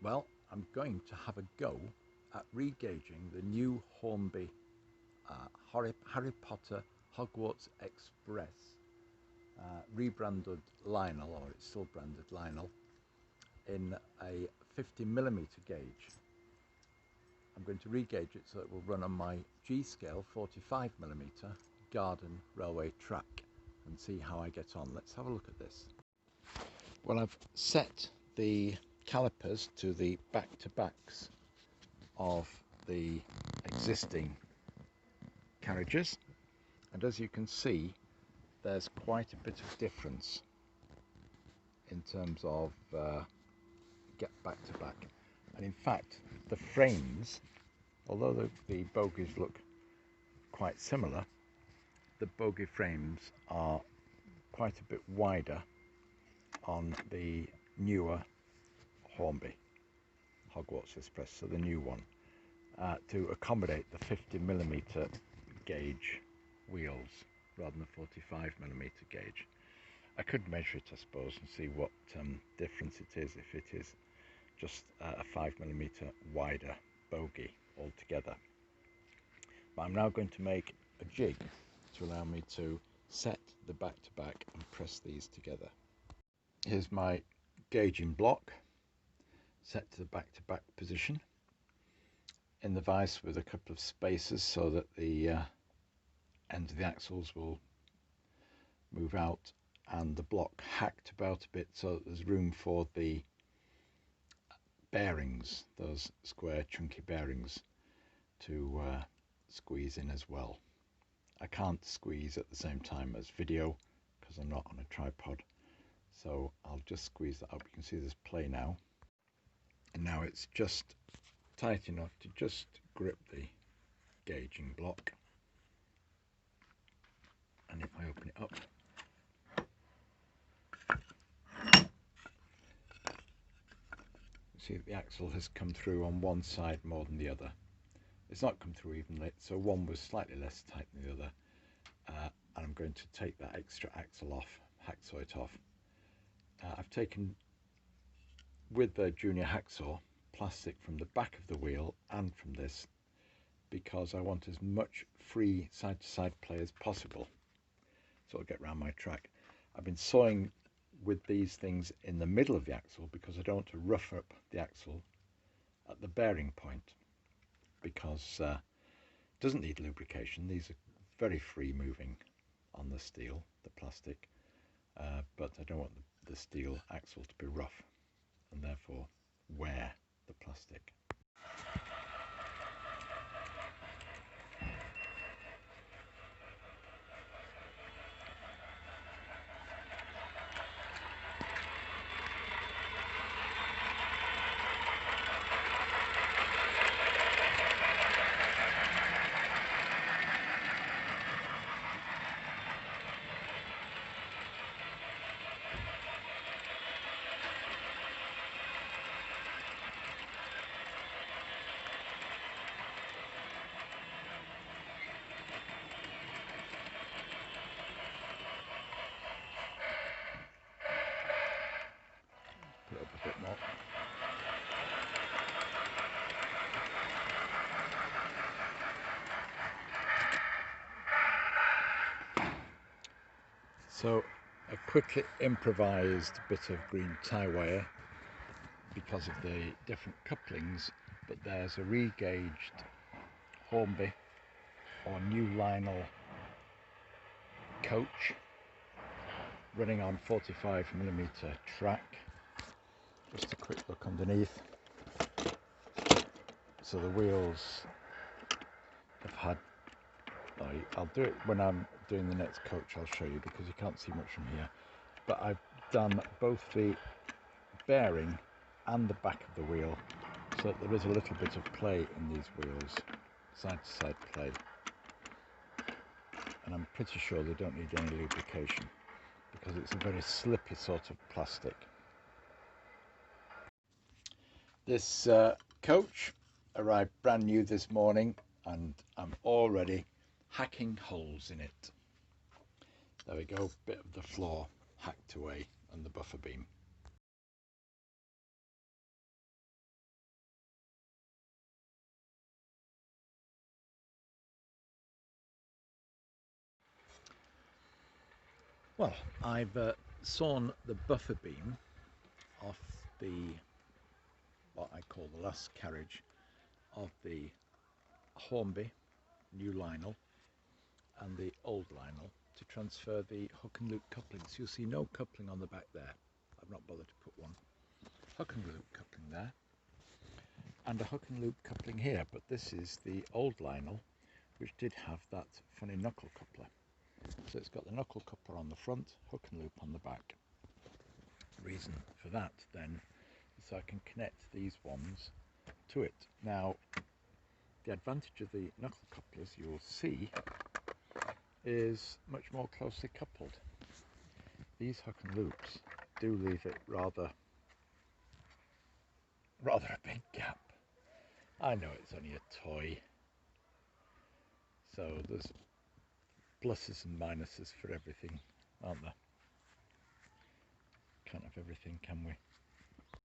Well, I'm going to have a go at regauging the new Hornby Harry Potter Hogwarts Express rebranded Lionel, or it's still branded Lionel, in a 50mm gauge. I'm going to regauge it so it will run on my G-scale 45mm garden railway track and see how I get on. Let's have a look at this. Well, I've set the calipers to the back-to-backs of the existing carriages, and as you can see, there's quite a bit of difference in terms of get back to back. And in fact, the frames, although the bogies look quite similar, the bogie frames are quite a bit wider on the newer Hornby Hogwarts Express, so the new one, to accommodate the 50mm gauge wheels rather than the 45mm gauge. I could measure it, I suppose, and see what difference it is if it is just a 5mm wider bogie altogether. But I'm now going to make a jig to allow me to set the back-to-back and press these together. Here's my gauging block set to the back-to-back position in the vise with a couple of spaces so that the end of the axles will move out, and the block hacked about a bit so that there's room for the bearings, those square chunky bearings, to squeeze in as well. I can't squeeze at the same time as video because I'm not on a tripod, so I'll just squeeze that up. You can see there's play now, and now it's just tight enough to just grip the gauging block. And if I open it up, see that the axle has come through on one side more than the other. It's not come through evenly, so one was slightly less tight than the other, and I'm going to take that extra axle off, hacksaw it off. I've taken, with the junior hacksaw, plastic from the back of the wheel and from this, because I want as much free side-to-side play as possible, so I'll get around my track. I've been sawing with these things in the middle of the axle because I don't want to rough up the axle at the bearing point, because it doesn't need lubrication. These are very free moving on the steel, the plastic, but I don't want the steel axle to be rough and therefore wear the plastic. Put it up a bit more. So a quickly improvised bit of green tie wire because of the different couplings, but there's a regauged Hornby or new Lionel coach running on 45mm track. Just a quick look underneath. So the wheels have had, I'll do it when I'm doing the next coach, I'll show you, because you can't see much from here, but I've done both the bearing and the back of the wheel so that there is a little bit of play in these wheels, side to side play, and I'm pretty sure they don't need any lubrication because it's a very slippy sort of plastic. This coach arrived brand new this morning and I'm already hacking holes in it. There we go, bit of the floor hacked away and the buffer beam. Well, I've sawn the buffer beam off the, what I call the last carriage of the Hornby new Lionel and the old Lionel to transfer the hook and loop couplings. You'll see no coupling on the back there. I've not bothered to put one. Hook and loop coupling there and a hook and loop coupling here, but this is the old Lionel which did have that funny knuckle coupler. So it's got the knuckle coupler on the front, hook and loop on the back. The reason for that then is so I can connect these ones to it. Now the advantage of the knuckle couplers, you will see, is much more closely coupled. These hook and loops do leave it rather a big gap. I know it's only a toy, so there's pluses and minuses for everything, aren't there? Can't have everything, can we?